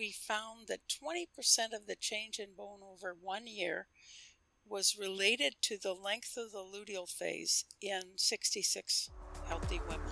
we found that 20% of the change in bone over 1 year was related to the length of the luteal phase in 66 healthy women.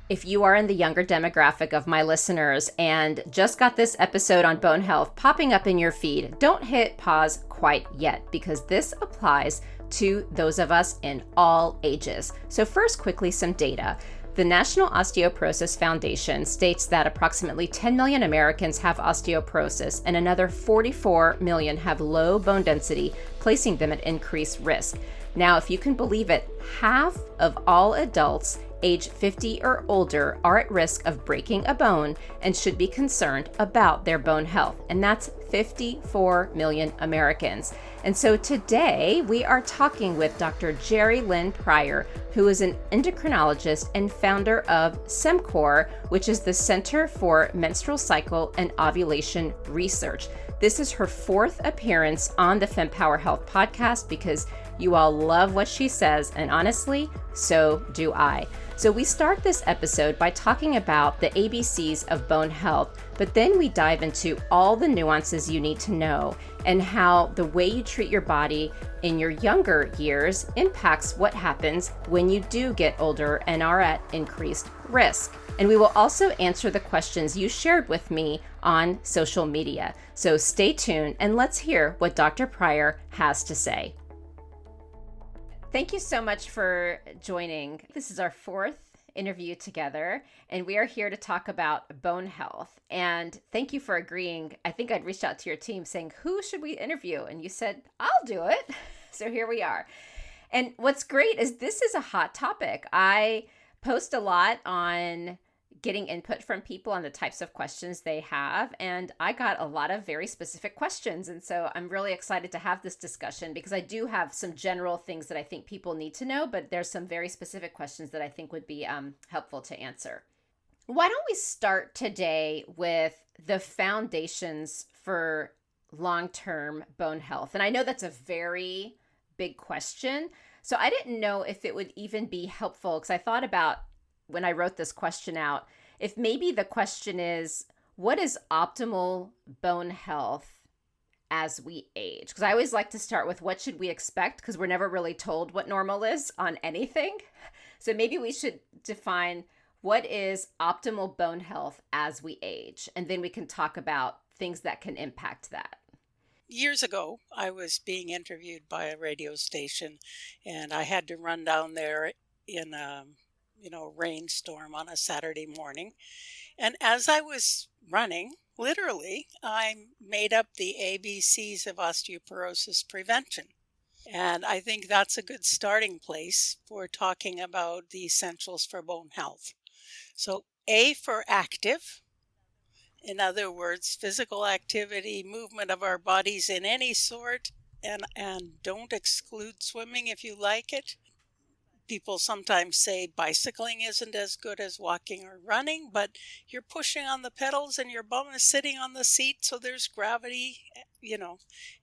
If you are in the younger demographic of my listeners and just got this episode on bone health popping up in your feed, don't hit pause quite yet, because this applies to those of us in all ages. So first, quickly, some data. The National Osteoporosis Foundation states that approximately 10 million Americans have osteoporosis and another 44 million have low bone density, placing them at increased risk. Now, if you can believe it, half of all adults age 50 or older are at risk of breaking a bone and should be concerned about their bone health. And that's 54 million Americans. And so today we are talking with Dr. Jerilynn Prior, who is an endocrinologist and founder of Fempower, which is the Center for Menstrual Cycle and Ovulation Research. This is her fourth appearance on the Fempower Health podcast because you all love what she says, and honestly, so do I. So we start this episode by talking about the ABCs of bone health, but then we dive into all the nuances you need to know and how the way you treat your body in your younger years impacts what happens when you do get older and are at increased risk. And we will also answer the questions you shared with me on social media. So stay tuned and let's hear what Dr. Prior has to say. Thank you so much for joining. This is our fourth interview together, and we are here to talk about bone health. And thank you for agreeing. I think I'd reached out to your team saying, who should we interview? And you said, I'll do it. So here we are. And what's great is this is a hot topic. I post a lot on getting input from people on the types of questions they have. And I got a lot of very specific questions. And so I'm really excited to have this discussion because I do have some general things that I think people need to know, but there's some very specific questions that I think would be helpful to answer. Why don't we start today with the foundations for long-term bone health? And I know that's a very big question. So I didn't know if it would even be helpful because I thought about when I wrote this question out, if maybe the question is, what is optimal bone health as we age? Because I always like to start with what should we expect, because we're never really told what normal is on anything. So maybe we should define what is optimal bone health as we age, and then we can talk about things that can impact that. Years ago, I was being interviewed by a radio station, and I had to run down there in a rainstorm on a Saturday morning. And as I was running, literally, I made up the ABCs of osteoporosis prevention. And I think that's a good starting place for talking about the essentials for bone health. So A for active. In other words, physical activity, movement of our bodies in any sort, and don't exclude swimming if you like it. People sometimes say bicycling isn't as good as walking or running, but you're pushing on the pedals and your bum is sitting on the seat, so there's gravity,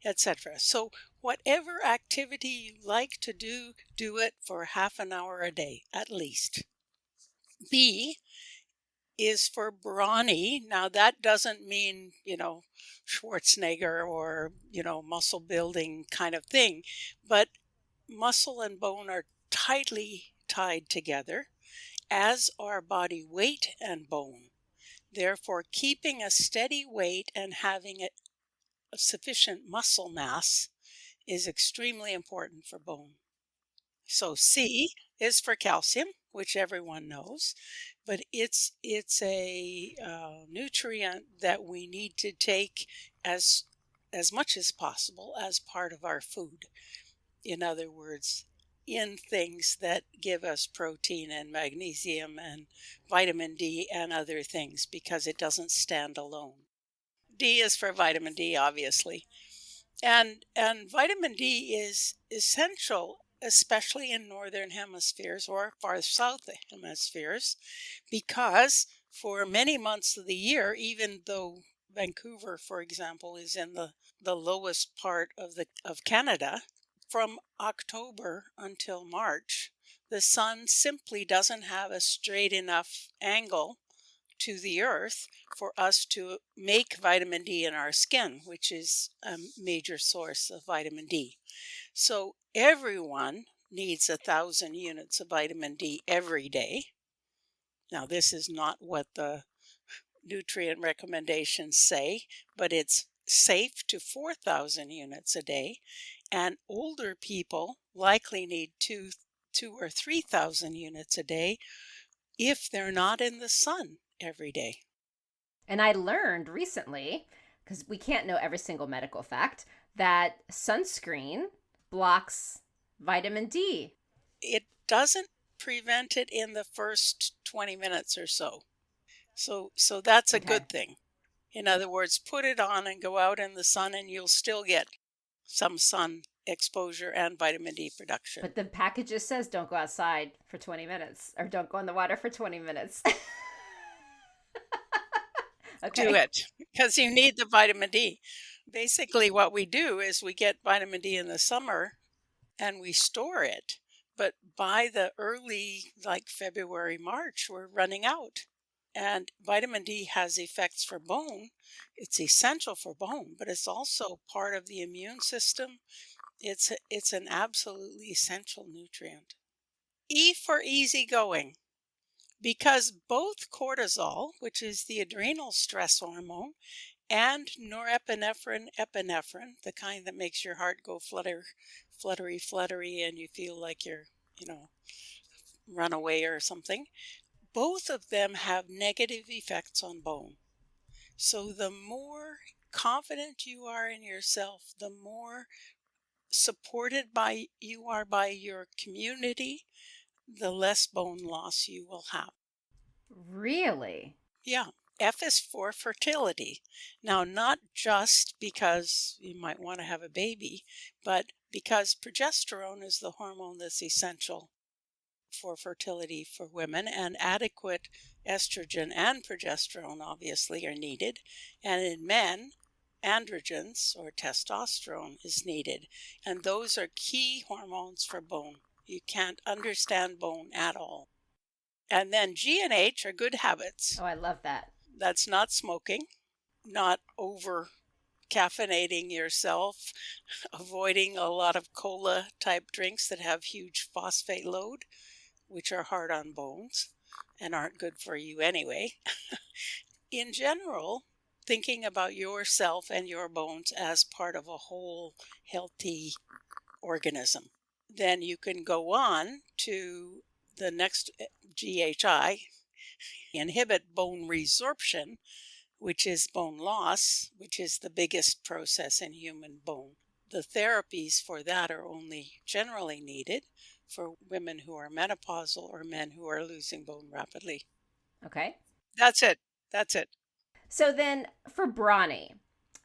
etc. So whatever activity you like to do, do it for half an hour a day, at least. B is for brawny. Now that doesn't mean, Schwarzenegger or, muscle building kind of thing, but muscle and bone are tightly tied together, as are body weight and bone. Therefore, keeping a steady weight and having a sufficient muscle mass is extremely important for bone. So C is for calcium, which everyone knows, but it's a nutrient that we need to take as much as possible as part of our food. In other words, in things that give us protein and magnesium and vitamin D and other things, because it doesn't stand alone. D is for vitamin D, obviously. And vitamin D is essential, especially in northern hemispheres or far south hemispheres, because for many months of the year, even though Vancouver, for example, is in the lowest part of Canada, from October until March, the sun simply doesn't have a straight enough angle to the earth for us to make vitamin D in our skin, which is a major source of vitamin D. So everyone needs 1,000 units of vitamin D every day. Now, this is not what the nutrient recommendations say, but it's safe to 4,000 units a day. And older people likely need two or 3,000 units a day if they're not in the sun every day. And I learned recently, because we can't know every single medical fact, that sunscreen blocks vitamin D. It doesn't prevent it in the first 20 minutes or so. So that's a Okay. good thing. In other words, put it on and go out in the sun and you'll still get some sun exposure and vitamin D production. But the package just says don't go outside for 20 minutes or don't go in the water for 20 minutes. Do Okay. it because you need the vitamin D. Basically, what we do is we get vitamin D in the summer and we store it. But by the early, like February, March, we're running out. And vitamin D has effects for bone. It's essential for bone, but it's also part of the immune system. It's an absolutely essential nutrient. E for easygoing, because both cortisol, which is the adrenal stress hormone, and norepinephrine, epinephrine, the kind that makes your heart go fluttery, and you feel like you're, run away or something, both of them have negative effects on bone. So the more confident you are in yourself, the more supported by you are by your community, the less bone loss you will have. Really? Yeah. F is for fertility. Now, not just because you might want to have a baby, but because progesterone is the hormone that's essential for fertility for women, and adequate estrogen and progesterone obviously are needed. And in men, androgens or testosterone is needed. And those are key hormones for bone. You can't understand bone at all. And then G and H are good habits. Oh, I love that. That's not smoking, not over caffeinating yourself, avoiding a lot of cola type drinks that have huge phosphate load, which are hard on bones and aren't good for you anyway. In general, thinking about yourself and your bones as part of a whole healthy organism. Then you can go on to the next GHI, inhibit bone resorption, which is bone loss, which is the biggest process in human bone. The therapies for that are only generally needed for women who are menopausal or men who are losing bone rapidly. Okay. That's it. That's it. So then for brawny,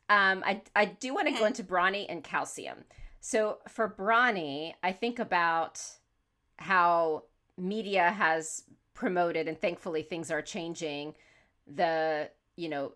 I do want to go Mhm. into brawny and calcium. So for brawny, I think about how media has promoted, and thankfully things are changing, the,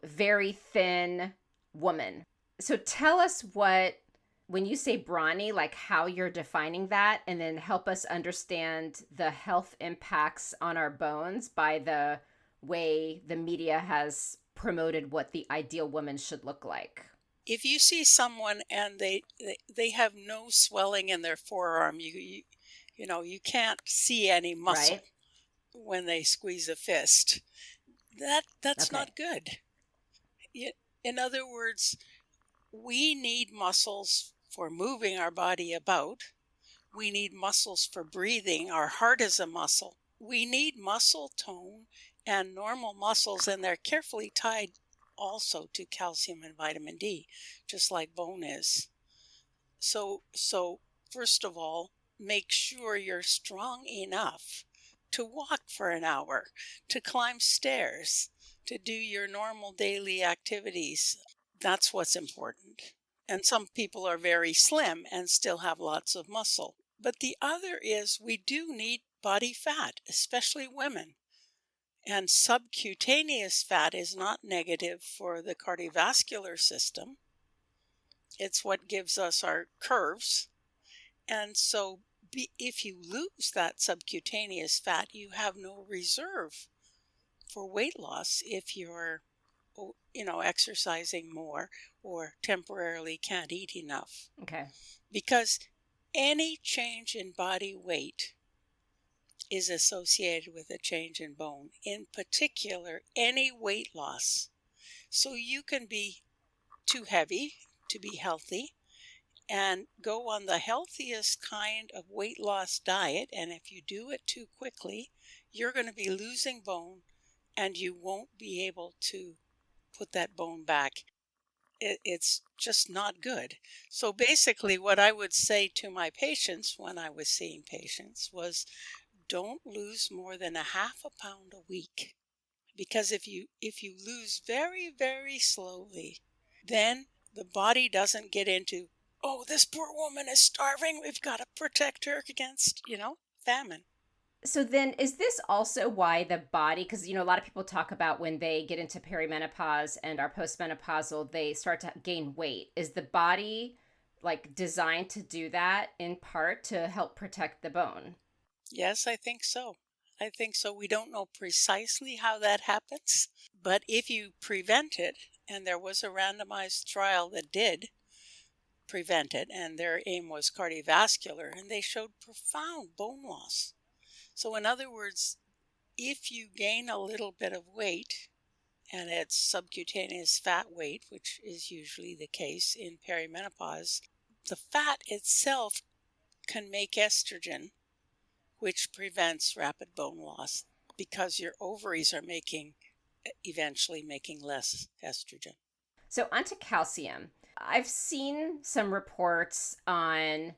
very thin woman. So tell us when you say brawny, like how you're defining that, and then help us understand the health impacts on our bones by the way the media has promoted what the ideal woman should look like. If you see someone and they have no swelling in their forearm, you can't see any Right? muscle when they squeeze a fist. That's Okay. not good. In other words, we need muscles for moving our body about. We need muscles for breathing. Our heart is a muscle. We need muscle tone and normal muscles, and they're carefully tied also to calcium and vitamin D, just like bone is. So first of all, make sure you're strong enough to walk for an hour, to climb stairs, to do your normal daily activities. That's what's important. And some people are very slim and still have lots of muscle. But the other is we do need body fat, especially women. And subcutaneous fat is not negative for the cardiovascular system. It's what gives us our curves. And so if you lose that subcutaneous fat, you have no reserve for weight loss if you're, exercising more or temporarily can't eat enough. Okay. Because any change in body weight is associated with a change in bone, in particular, any weight loss. So you can be too heavy to be healthy and go on the healthiest kind of weight loss diet. And if you do it too quickly, you're going to be losing bone and you won't be able to put that bone back. It's just not good. So basically, what I would say to my patients when I was seeing patients was don't lose more than a half a pound a week. Because if you lose very, very slowly, then the body doesn't get into, oh, this poor woman is starving. We've got to protect her against, famine. So then is this also why the body, because a lot of people talk about when they get into perimenopause and are postmenopausal, they start to gain weight. Is the body like designed to do that in part to help protect the bone? Yes, I think so. I think so. We don't know precisely how that happens, but if you prevent it, and there was a randomized trial that did prevent it, and their aim was cardiovascular, and they showed profound bone loss. So, in other words, if you gain a little bit of weight, and it's subcutaneous fat weight, which is usually the case in perimenopause, the fat itself can make estrogen, which prevents rapid bone loss because your ovaries are eventually making less estrogen. So onto calcium. I've seen some reports on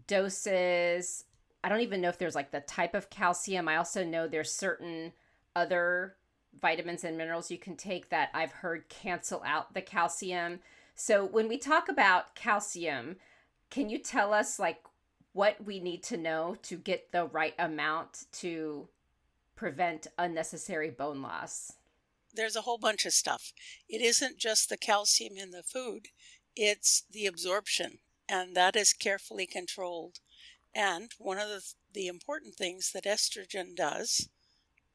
doses. I don't even know if there's like the type of calcium. I also know there's certain other vitamins and minerals you can take that I've heard cancel out the calcium. So when we talk about calcium, can you tell us like what we need to know to get the right amount to prevent unnecessary bone loss? There's a whole bunch of stuff. It isn't just the calcium in the food, it's the absorption, and that is carefully controlled. And one of the important things that estrogen does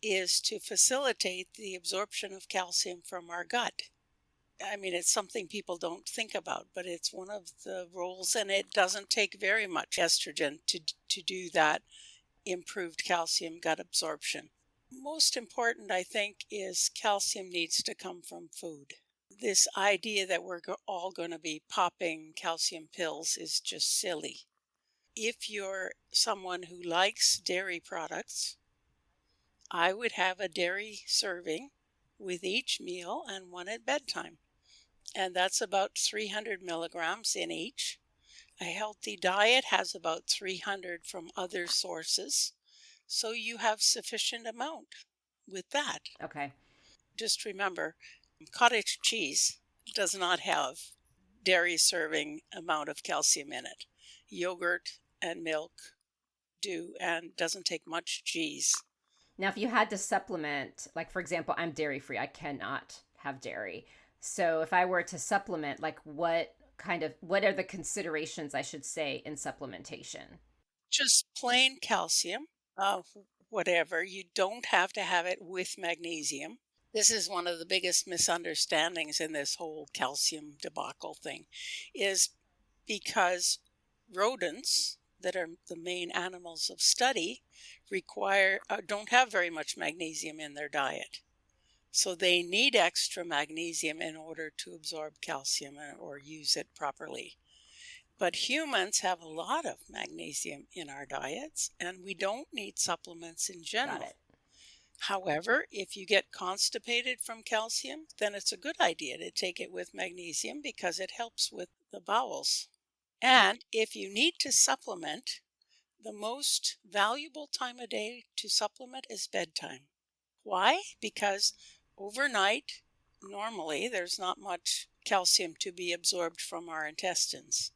is to facilitate the absorption of calcium from our gut. I mean, it's something people don't think about, but it's one of the roles, and it doesn't take very much estrogen to do that improved calcium gut absorption. Most important, I think, is calcium needs to come from food. This idea that we're all going to be popping calcium pills is just silly. If you're someone who likes dairy products, I would have a dairy serving with each meal and one at bedtime. And that's about 300 milligrams in each. A healthy diet has about 300 from other sources. So you have sufficient amount with that. Okay. Just remember, cottage cheese does not have dairy serving amount of calcium in it. Yogurt and milk do, and doesn't take much cheese. Now, if you had to supplement, like for example, I'm dairy free, I cannot have dairy. So if I were to supplement, like what are the considerations I should say in supplementation? Just plain calcium, whatever. You don't have to have it with magnesium. This is one of the biggest misunderstandings in this whole calcium debacle thing, is because rodents that are the main animals of study don't have very much magnesium in their diet. So they need extra magnesium in order to absorb calcium or use it properly. But humans have a lot of magnesium in our diets, and we don't need supplements in Got general. it. However, if you get constipated from calcium, then it's a good idea to take it with magnesium because it helps with the bowels. And if you need to supplement, the most valuable time of day to supplement is bedtime. Why? Because overnight, normally, there's not much calcium to be absorbed from our intestines.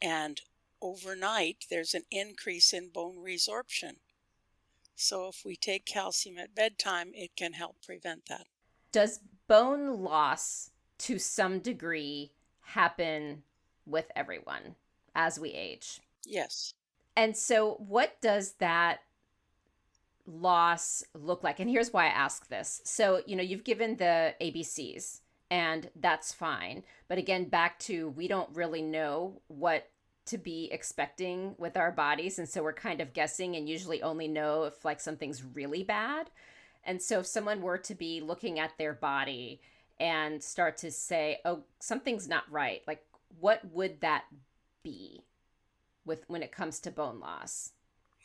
And overnight, there's an increase in bone resorption. So if we take calcium at bedtime, it can help prevent that. Does bone loss to some degree happen with everyone as we age? Yes. And so what does that loss look like? And here's why I ask this. So, you've given the ABCs, and that's fine. But again, back to we don't really know what to be expecting with our bodies. And so we're kind of guessing and usually only know if like something's really bad. And so if someone were to be looking at their body and start to say, oh, something's not right, like what would that be with when it comes to bone loss?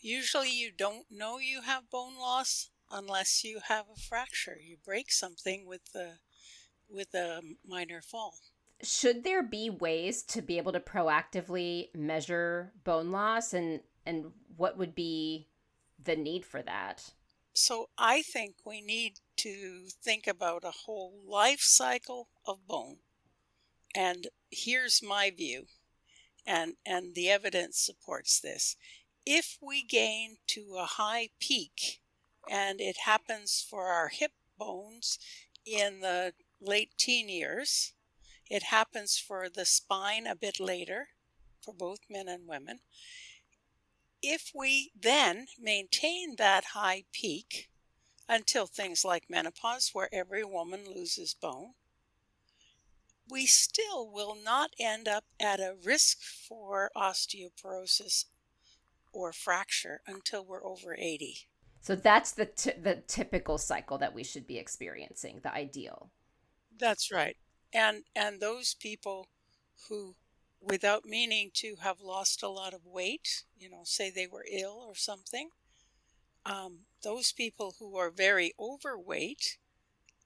Usually you don't know you have bone loss unless you have a fracture. You break something with a minor fall. Should there be ways to be able to proactively measure bone loss, and what would be the need for that? So I think we need to think about a whole life cycle of bone. And here's my view, and the evidence supports this. If we gain to a high peak, and it happens for our hip bones in the late teen years, it happens for the spine a bit later, for both men and women. If we then maintain that high peak until things like menopause, where every woman loses bone, we still will not end up at a risk for osteoporosis or fracture until we're over 80. So that's the typical cycle that we should be experiencing, the ideal. That's right. And those people who, without meaning to, have lost a lot of weight, say they were ill or something, those people who are very overweight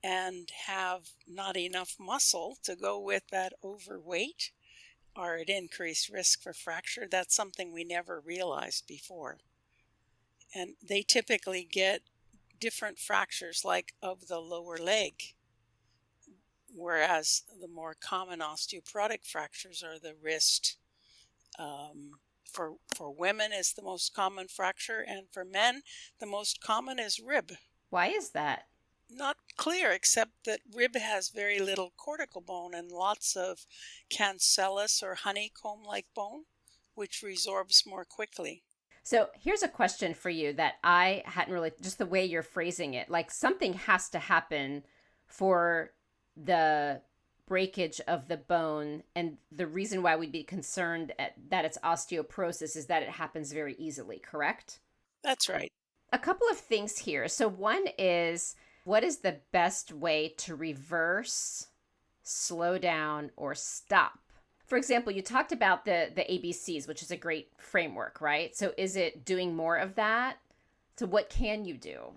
and have not enough muscle to go with that overweight are at increased risk for fracture. That's something we never realized before. And they typically get different fractures, like of the lower leg, whereas the more common osteoporotic fractures are the wrist. For women is the most common fracture, and for men the most common is rib. Why is that? Not clear, except that rib has very little cortical bone and lots of cancellous or honeycomb-like bone, which resorbs more quickly. So here's a question for you that I hadn't really, just the way you're phrasing it, like something has to happen for the breakage of the bone. And the reason why we'd be concerned that it's osteoporosis is that it happens very easily, correct? That's right. A couple of things here. So one is, what is the best way to reverse, slow down, or stop? For example, you talked about the ABCs, which is a great framework, right? So is it doing more of that? So what can you do?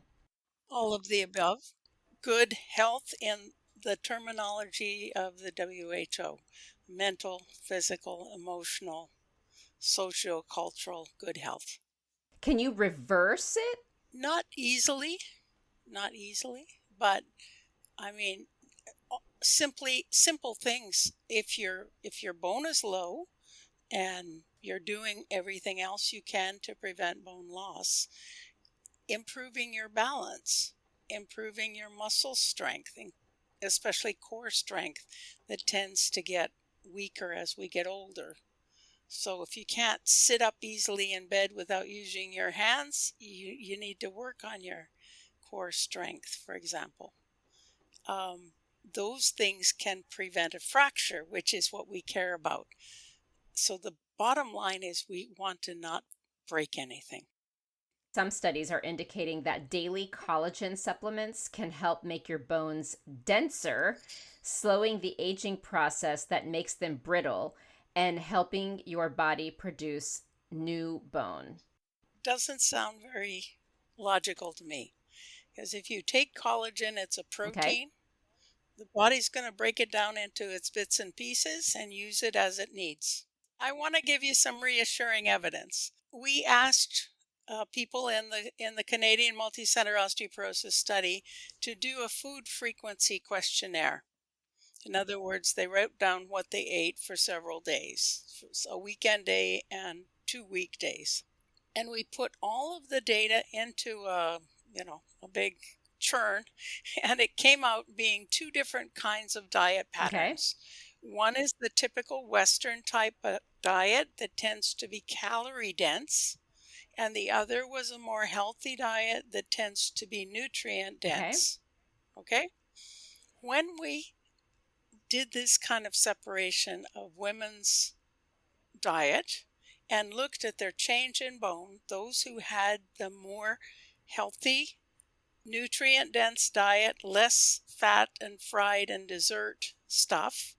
All of the above. Good health in the terminology of the WHO: mental, physical, emotional, socio-cultural good health. Can you reverse it? Not easily, not easily, but I mean, simple things. If your bone is low and you're doing everything else you can to prevent bone loss, improving your balance, improving your muscle strength, especially core strength, that tends to get weaker as we get older. So if you can't sit up easily in bed without using your hands, you need to work on your core strength, for example. Those things can prevent a fracture, which is what we care about. So the bottom line is we want to not break anything. Some studies are indicating that daily collagen supplements can help make your bones denser, slowing the aging process that makes them brittle and helping your body produce new bone. Doesn't sound very logical to me, because if you take collagen, it's a Okay? protein. The body's going to break it down into its bits and pieces and use it as it needs. I want to give you some reassuring evidence. We asked people in the Canadian Multi-Center Osteoporosis Study to do a food frequency questionnaire. In other words, they wrote down what they ate for several days, a weekend day and 2 weekdays. And we put all of the data into a big churn, and it came out being two different kinds of diet Okay. patterns. One is the typical Western type of diet that tends to be calorie dense, and the other was a more healthy diet that tends to be nutrient Okay. dense. Okay? When we did this kind of separation of women's diet and looked at their change in bone, those who had the more healthy, nutrient dense diet, less fat and fried and dessert stuff,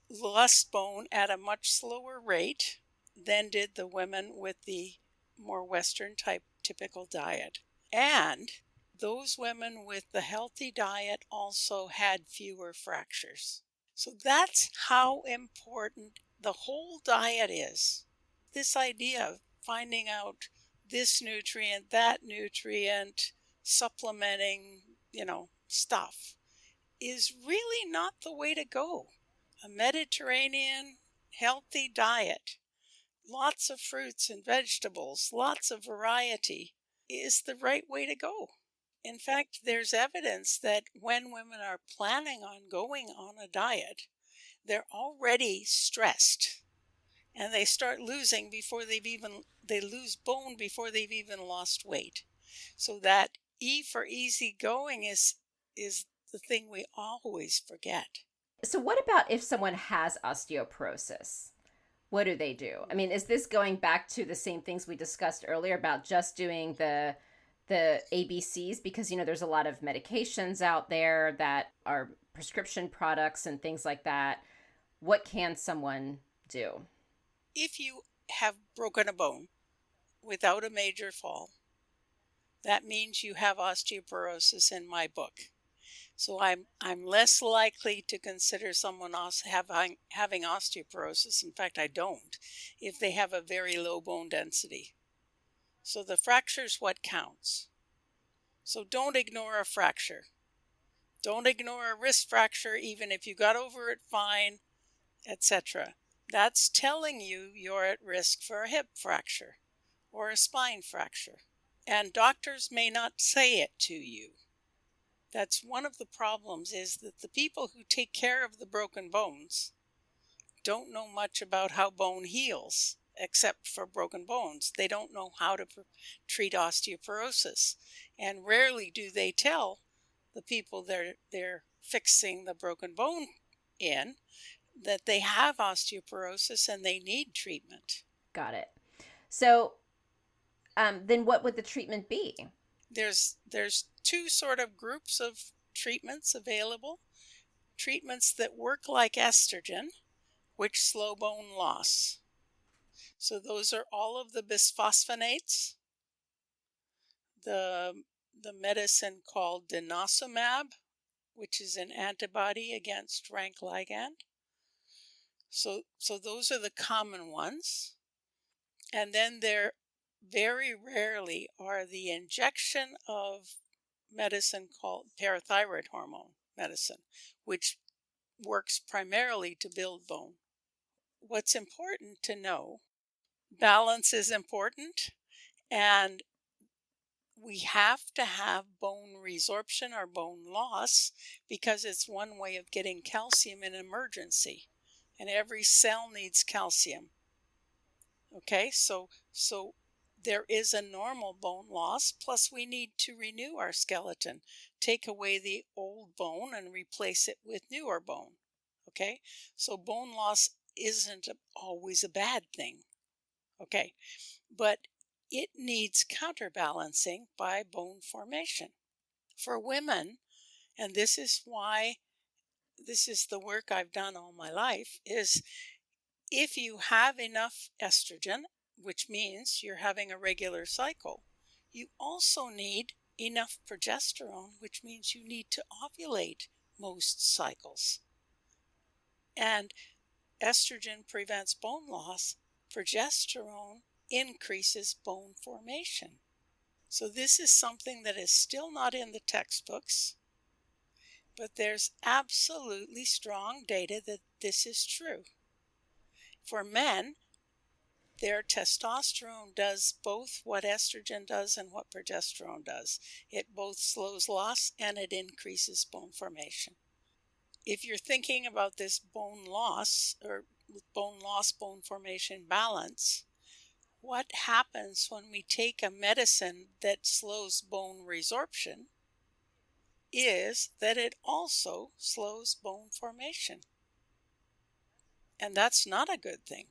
lost bone at a much slower rate than did the women with the more Western type typical diet. And those women with the healthy diet also had fewer fractures. So that's how important the whole diet is. This idea of finding out this nutrient, that nutrient, supplementing, stuff is really not the way to go. A Mediterranean healthy diet, lots of fruits and vegetables, lots of variety is the right way to go. In fact, there's evidence that when women are planning on going on a diet, they're already stressed and they start losing before they lose bone before they've even lost weight. So that E for easy going is the thing we always forget. So, what about if someone has osteoporosis? What do they do? I mean, is this going back to the same things we discussed earlier about just doing the ABCs? Because there's a lot of medications out there that are prescription products and things like that. What can someone do? If you have broken a bone without a major fall, that means you have osteoporosis in my book. So I'm less likely to consider someone else having osteoporosis. In fact, I don't, if they have a very low bone density. So the fracture is what counts. So don't ignore a fracture. Don't ignore a wrist fracture, even if you got over it fine, etc. That's telling you you're at risk for a hip fracture or a spine fracture. And doctors may not say it to you. That's one of the problems, is that the people who take care of the broken bones don't know much about how bone heals, except for broken bones. They don't know how to treat osteoporosis. And rarely do they tell the people they're fixing the broken bone in that they have osteoporosis and they need treatment. Got it. So, then what would the treatment be? There's two sort of groups of treatments available. Treatments that work like estrogen, which slow bone loss. So those are all of the bisphosphonates, the medicine called denosumab, which is an antibody against rank ligand. So those are the common ones. And then there very rarely are the injection of medicine called parathyroid hormone medicine, which works primarily to build bone. What's important to know, balance is important, and we have to have bone resorption or bone loss because it's one way of getting calcium in emergency, and every cell needs calcium. Okay, so there is a normal bone loss, plus we need to renew our skeleton, take away the old bone and replace it with newer bone. Okay, so bone loss isn't always a bad thing. Okay, but it needs counterbalancing by bone formation. For women, and this is why this is the work I've done all my life, is if you have enough estrogen, which means you're having a regular cycle, you also need enough progesterone, which means you need to ovulate most cycles. And estrogen prevents bone loss, progesterone increases bone formation. So this is something that is still not in the textbooks, but there's absolutely strong data that this is true. For men, their testosterone does both what estrogen does and what progesterone does. It both slows loss and it increases bone formation. If you're thinking about this bone loss or bone loss, bone formation balance, what happens when we take a medicine that slows bone resorption is that it also slows bone formation. And that's not a good thing.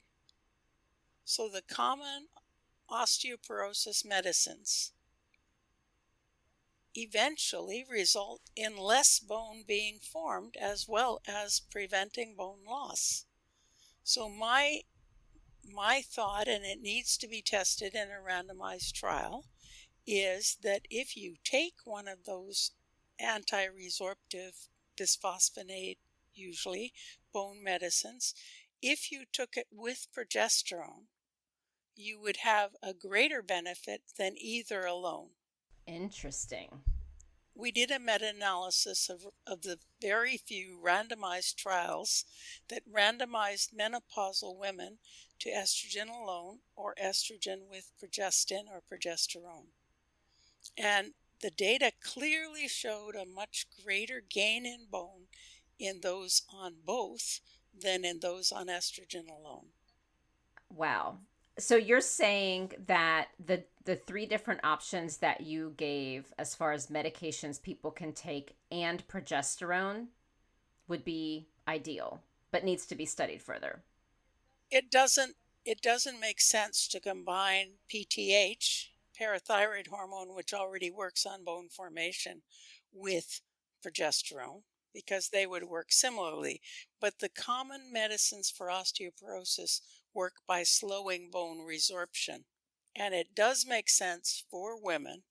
So the common osteoporosis medicines eventually result in less bone being formed as well as preventing bone loss. So my thought, and it needs to be tested in a randomized trial, is that if you take one of those anti-resorptive bisphosphonate, usually bone medicines, if you took it with progesterone, you would have a greater benefit than either alone. Interesting. We did a meta-analysis of the very few randomized trials that randomized menopausal women to estrogen alone or estrogen with progestin or progesterone. And the data clearly showed a much greater gain in bone in those on both than in those on estrogen alone. Wow. So you're saying that the three different options that you gave as far as medications people can take and progesterone would be ideal, but needs to be studied further. It doesn't make sense to combine PTH, parathyroid hormone, which already works on bone formation, with progesterone because they would work similarly. But the common medicines for osteoporosis work by slowing bone resorption. And it does make sense for women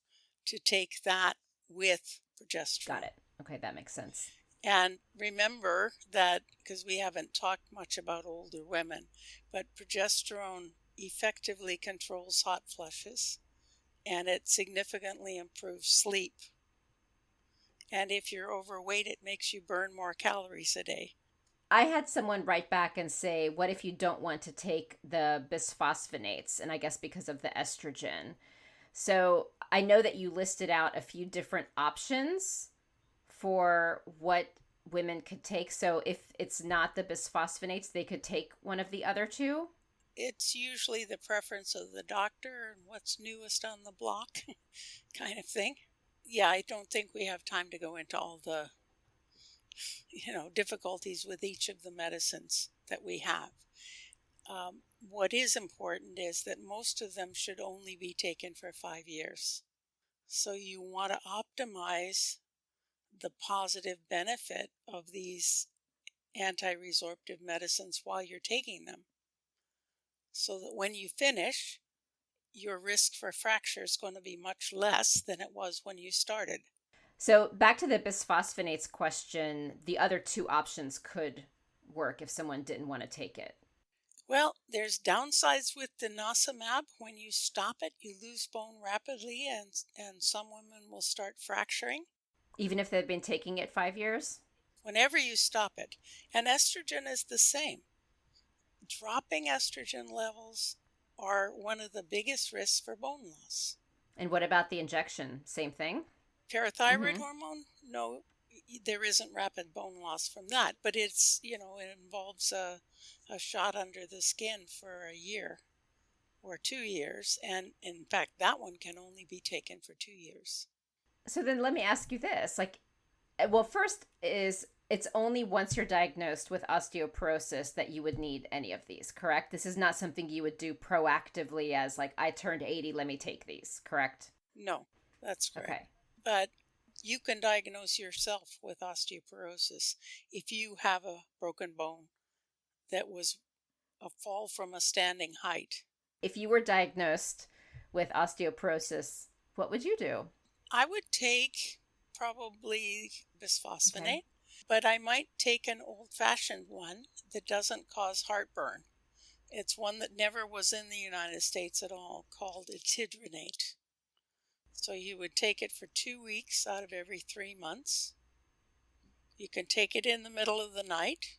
to take that with Got progesterone. it. Okay, that makes sense. And remember that, because we haven't talked much about older women, but progesterone effectively controls hot flushes and it significantly improves sleep. And if you're overweight, it makes you burn more calories a day. I had someone write back and say, "What if you don't want to take the bisphosphonates?" And I guess because of the estrogen. So I know that you listed out a few different options for what women could take. So if it's not the bisphosphonates, they could take one of the other two. It's usually the preference of the doctor and what's newest on the block kind of thing. Yeah, I don't think we have time to go into all the difficulties with each of the medicines that we have. What is important is that most of them should only be taken for 5 years. So you want to optimize the positive benefit of these anti-resorptive medicines while you're taking them, so that when you finish, your risk for fracture is going to be much less than it was when you started. So back to the bisphosphonates question, the other two options could work if someone didn't want to take it. Well, there's downsides with denosumab. When you stop it, you lose bone rapidly, and some women will start fracturing Even if they've been taking it 5 years? whenever you stop it. And estrogen is the same. Dropping estrogen levels are one of the biggest risks for bone loss. And what about the injection? Same thing? Parathyroid Mm-hmm. hormone, no, there isn't rapid bone loss from that, but it involves a shot under the skin for a year or 2 years. And in fact, that one can only be taken for 2 years. So then let me ask you this. Well, first is it's only once you're diagnosed with osteoporosis that you would need any of these, correct? This is not something you would do proactively as like, I turned 80, let me take these, correct? No, that's correct. Okay. But you can diagnose yourself with osteoporosis if you have a broken bone that was a fall from a standing height. If you were diagnosed with osteoporosis, what would you do? I would take probably Okay. bisphosphonate, but I might take an old-fashioned one that doesn't cause heartburn. It's one that never was in the United States at all, called etidronate. So you would take it for 2 weeks out of every 3 months. You can take it in the middle of the night.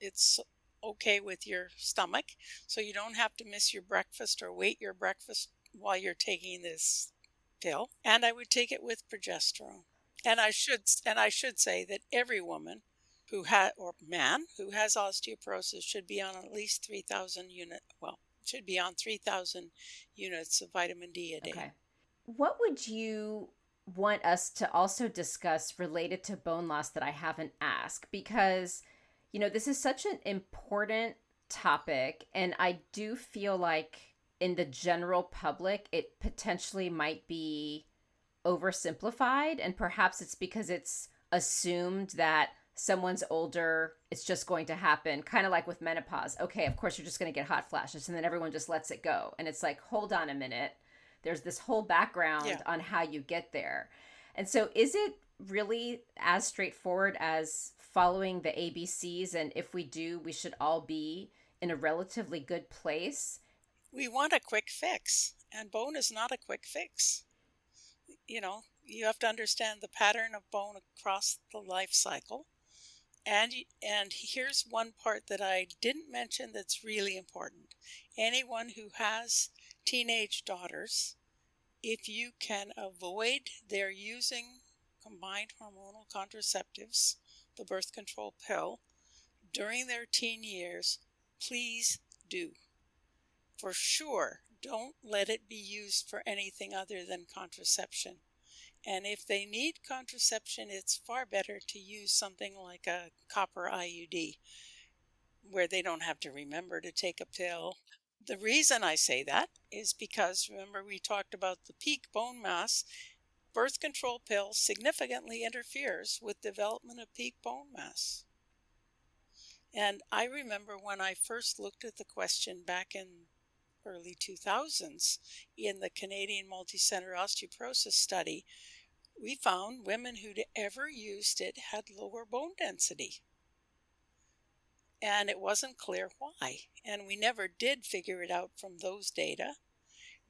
It's okay with your stomach, so you don't have to miss your breakfast or wait your breakfast while you're taking this pill. And I would take it with progesterone. And I should say that every woman who has or man who has osteoporosis should be on at least 3,000 unit, well, should be on 3,000 units of vitamin D a day. Okay. What would you want us to also discuss related to bone loss that I haven't asked? Because, this is such an important topic, and I do feel like in the general public, it potentially might be oversimplified, and perhaps it's because it's assumed that someone's older, it's just going to happen, kind of like with menopause. Okay, of course, you're just going to get hot flashes, and then everyone just lets it go. And it's like, hold on a minute. There's this whole background Yeah. on how you get there. And so, is it really as straightforward as following the ABCs? And if we do, we should all be in a relatively good place. We want a quick fix, and bone is not a quick fix. You have to understand the pattern of bone across the life cycle. And here's one part that I didn't mention that's really important. Anyone who has teenage daughters, if you can avoid their using combined hormonal contraceptives, the birth control pill, during their teen years, please do. For sure, don't let it be used for anything other than contraception. And if they need contraception, it's far better to use something like a copper IUD, where they don't have to remember to take a pill. The reason I say that is because, remember, we talked about the peak bone mass. Birth control pill significantly interferes with development of peak bone mass. And I remember when I first looked at the question back in early 2000s in the Canadian multicenter osteoporosis study, we found women who'd ever used it had lower bone density. And it wasn't clear why. And we never did figure it out from those data.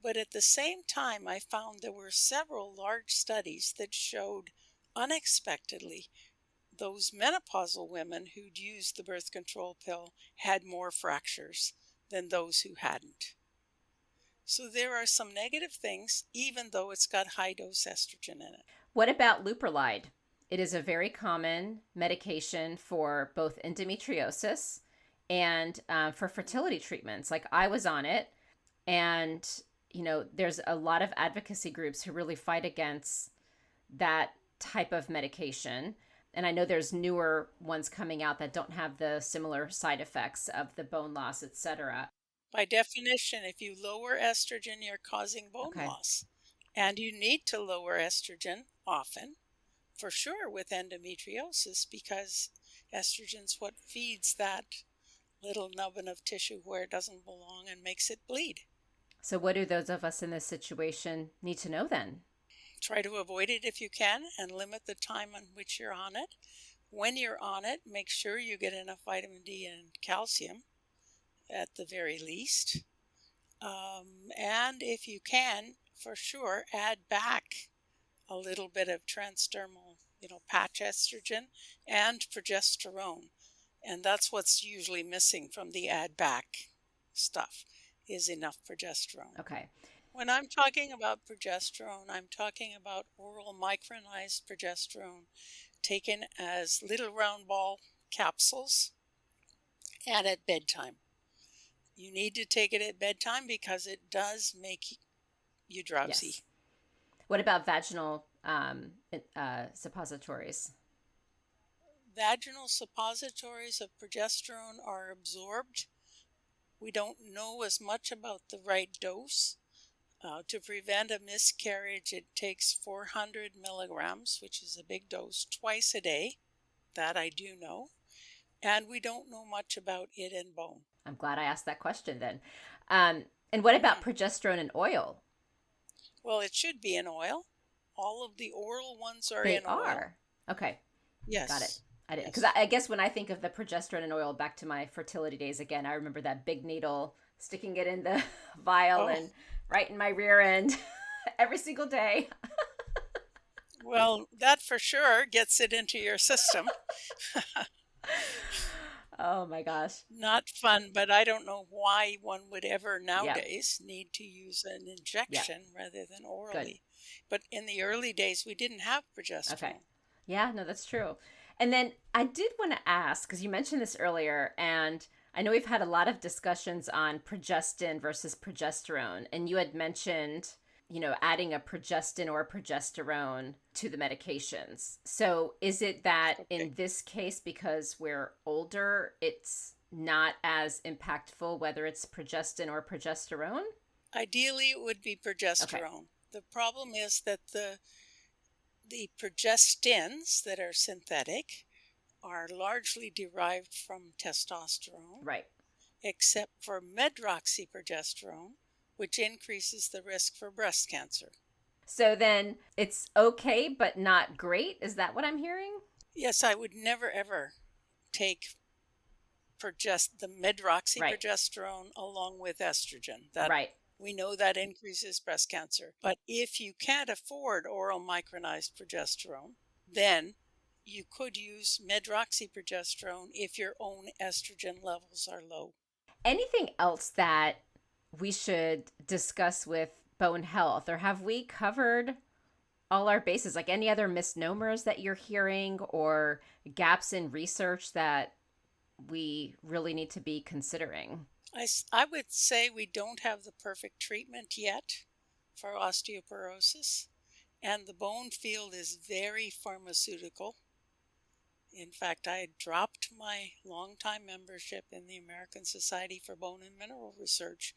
But at the same time, I found there were several large studies that showed unexpectedly those menopausal women who'd used the birth control pill had more fractures than those who hadn't. So there are some negative things, even though it's got high dose estrogen in it. What about Leuprolide? It is a very common medication for both endometriosis and for fertility treatments. Like, I was on it, and there's a lot of advocacy groups who really fight against that type of medication. And I know there's newer ones coming out that don't have the similar side effects of the bone loss, etc. By definition, if you lower estrogen, you're causing bone Okay. loss. And you need to lower estrogen often, for sure, with endometriosis, because estrogen's what feeds that little nubbin of tissue where it doesn't belong and makes it bleed. So what do those of us in this situation need to know then? Try to avoid it if you can and limit the time on which you're on it. When you're on it, make sure you get enough vitamin D and calcium at the very least. And if you can, for sure, add back a little bit of transdermal, patch estrogen and progesterone. And that's what's usually missing from the add back stuff, is enough progesterone. Okay. When I'm talking about progesterone, I'm talking about oral micronized progesterone taken as little round ball capsules and at bedtime. You need to take it at bedtime because it does make you drowsy. Yes. What about vaginal suppositories? Vaginal suppositories of progesterone are absorbed. We don't know as much about the right dose. To prevent a miscarriage, it takes 400 milligrams, which is a big dose, twice a day. That I do know. And we don't know much about it in bone. I'm glad I asked that question then. And what about progesterone in oil? Well, it should be in oil. All of the oral ones are They in are. oil. Okay. Yes. Got it. I didn't, Yes. because I guess when I think of the progesterone in oil, back to my fertility days again, I remember that big needle, sticking it in the vial and right in my rear end every single day. Well, that for sure gets it into your system. Oh my gosh. Not fun, but I don't know why one would ever nowadays need to use an injection rather than orally. But in the early days, we didn't have progesterone. Okay. Yeah, no, that's true. And then I did want to ask, because you mentioned this earlier, and I know we've had a lot of discussions on progestin versus progesterone, and you had mentioned, adding a progestin or progesterone to the medications. So is it that Okay. in this case, because we're older, it's not as impactful whether it's progestin or progesterone? Ideally, it would be Okay. progesterone. The problem is that the progestins that are synthetic are largely derived from testosterone, Right. except for medroxyprogesterone, which increases the risk for breast cancer. So then it's okay, but not great. Is that what I'm hearing? Yes, I would never ever take the Right. medroxyprogesterone along with estrogen. That Right. we know that increases breast cancer. But if you can't afford oral micronized progesterone, then you could use medroxyprogesterone if your own estrogen levels are low. Anything else that we should discuss with bone health, or have we covered all our bases? Like any other misnomers that you're hearing or gaps in research that we really need to be considering? I would say we don't have the perfect treatment yet for osteoporosis, and the bone field is very pharmaceutical. In fact, I dropped my longtime membership in the American Society for Bone and Mineral Research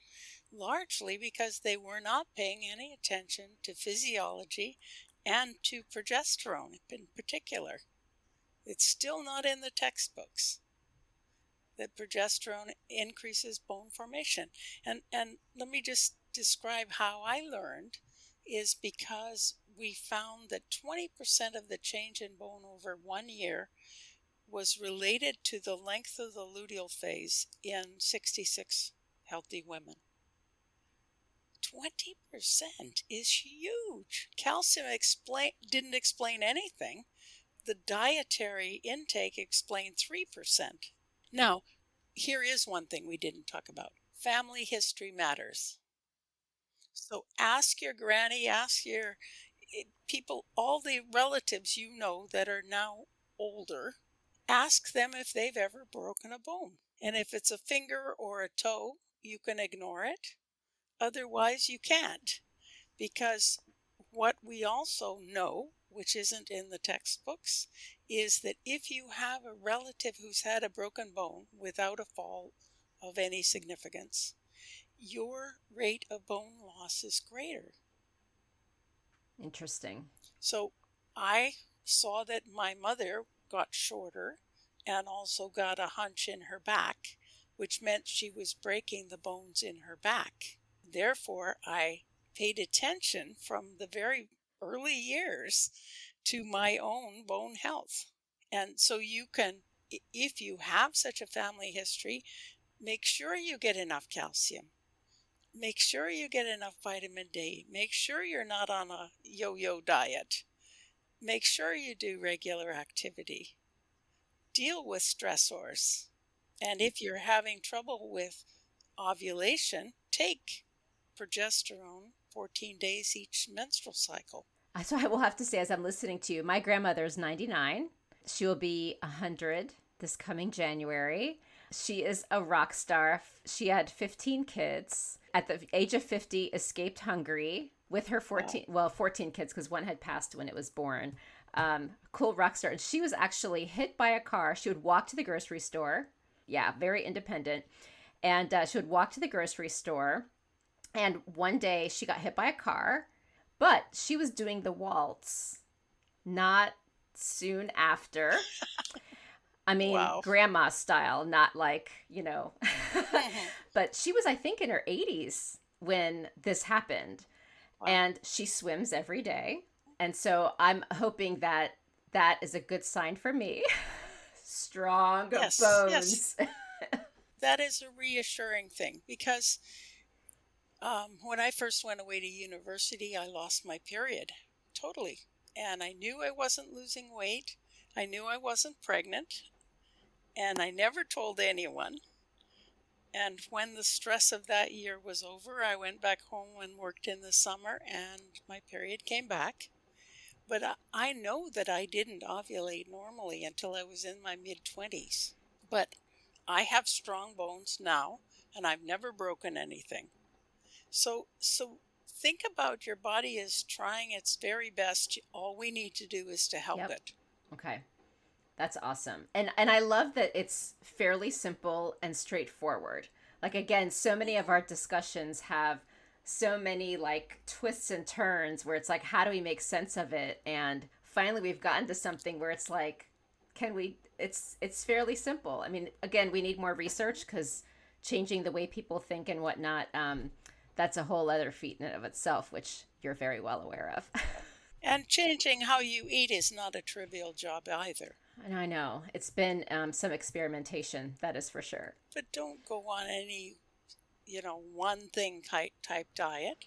largely because they were not paying any attention to physiology and to progesterone in particular. It's still not in the textbooks that progesterone increases bone formation. And let me just describe how I learned is because we found that 20% of the change in bone over 1 year was related to the length of the luteal phase in 66 healthy women. 20% is huge. Calcium didn't explain anything. The dietary intake explained 3%. Now, here is one thing we didn't talk about. Family history matters. So ask your granny, ask your people, all the relatives you know that are now older, ask them if they've ever broken a bone. And if it's a finger or a toe, you can ignore it. Otherwise, you can't. Because what we also know, which isn't in the textbooks, is that if you have a relative who's had a broken bone without a fall of any significance, your rate of bone loss is greater. Interesting. So I saw that my mother got shorter and also got a hunch in her back, which meant she was breaking the bones in her back. Therefore, I paid attention from the very early years to my own bone health. And so you can, if you have such a family history, make sure you get enough calcium. Make sure you get enough vitamin D. Make sure you're not on a yo yo diet. Make sure you do regular activity. Deal with stressors. And if you're having trouble with ovulation, take progesterone 14 days each menstrual cycle. So I will have to say, as I'm listening to you, my grandmother's 99. She will be 100 this coming January. She is a rock star. She had 15 kids. At the age of 50, escaped Hungary with her Wow. 14 kids because one had passed when it was born. Cool rock star. And she was actually hit by a car. She would walk to the grocery store. Yeah, very independent. And she would walk to the grocery store. And one day she got hit by a car, but she was doing the waltz not soon after. I mean, Wow. grandma style, not like, Mhm. but she was, I think, in her 80s when this happened. Wow. And she swims every day. And so I'm hoping that that is a good sign for me. Strong Yes, yes. bones. That is a reassuring thing because when I first went away to university, I lost my period totally. And I knew I wasn't losing weight. I knew I wasn't pregnant. And I never told anyone. And when the stress of that year was over, I went back home and worked in the summer, and my period came back. But I know that I didn't ovulate normally until I was in my mid 20s. But I have strong bones now, and I've never broken anything. So think about your body is trying its very best. All we need to do is to help Yep. it. Okay. That's awesome. And I love that it's fairly simple and straightforward. Like again, so many of Mhm. our discussions have so many like twists and turns where it's like how do we make sense of it? And finally we've gotten to something where it's like can we it's fairly simple. I mean, again, we need more research cuz changing the way people think and whatnot that's a whole other feat in and of itself, which you're very well aware of. And changing how you eat is not a trivial job either. And I know it's been some experimentation, that is for sure. But don't go on any, one thing type diet.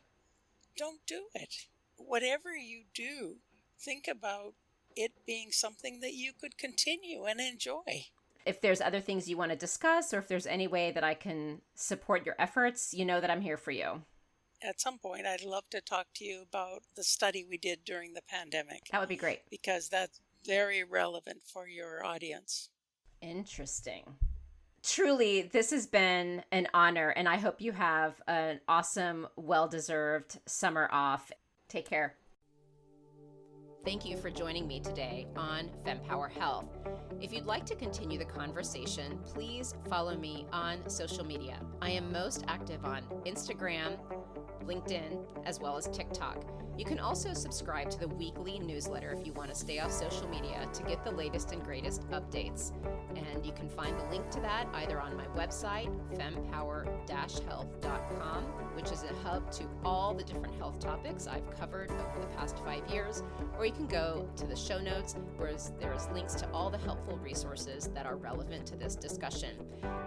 Don't do it. Whatever you do, think about it being something that you could continue and enjoy. If there's other things you want to discuss, or if there's any way that I can support your efforts, you know that I'm here for you. At some point, I'd love to talk to you about the study we did during the pandemic That would be great. because that's very relevant for your audience. Interesting. Truly, this has been an honor, and I hope you have an awesome, well deserved summer off. Take care. Thank you for joining me today on Fempower Health. If you'd like to continue the conversation, please follow me on social media. I am most active on Instagram, LinkedIn, as well as TikTok. You can also subscribe to the weekly newsletter if you want to stay off social media to get the latest and greatest updates. And you can find the link to that either on my website, fempower-health.com, which is a hub to all the different health topics I've covered over the past 5 years, or you can go to the show notes where there's links to all the helpful resources that are relevant to this discussion.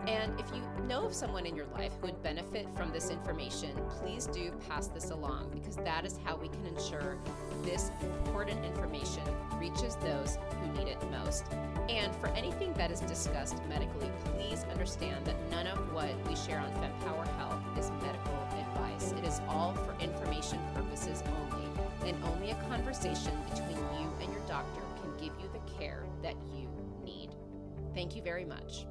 And if you know of someone in your life who would benefit from this information, please do pass this along because that is how we can ensure this important information reaches those who need it most. And for anything that is discussed medically, please understand that none of what we share on Fempower Health is medical advice. It is all for information purposes only, and only a conversation between you and your doctor can give you the care that you need. Thank you very much.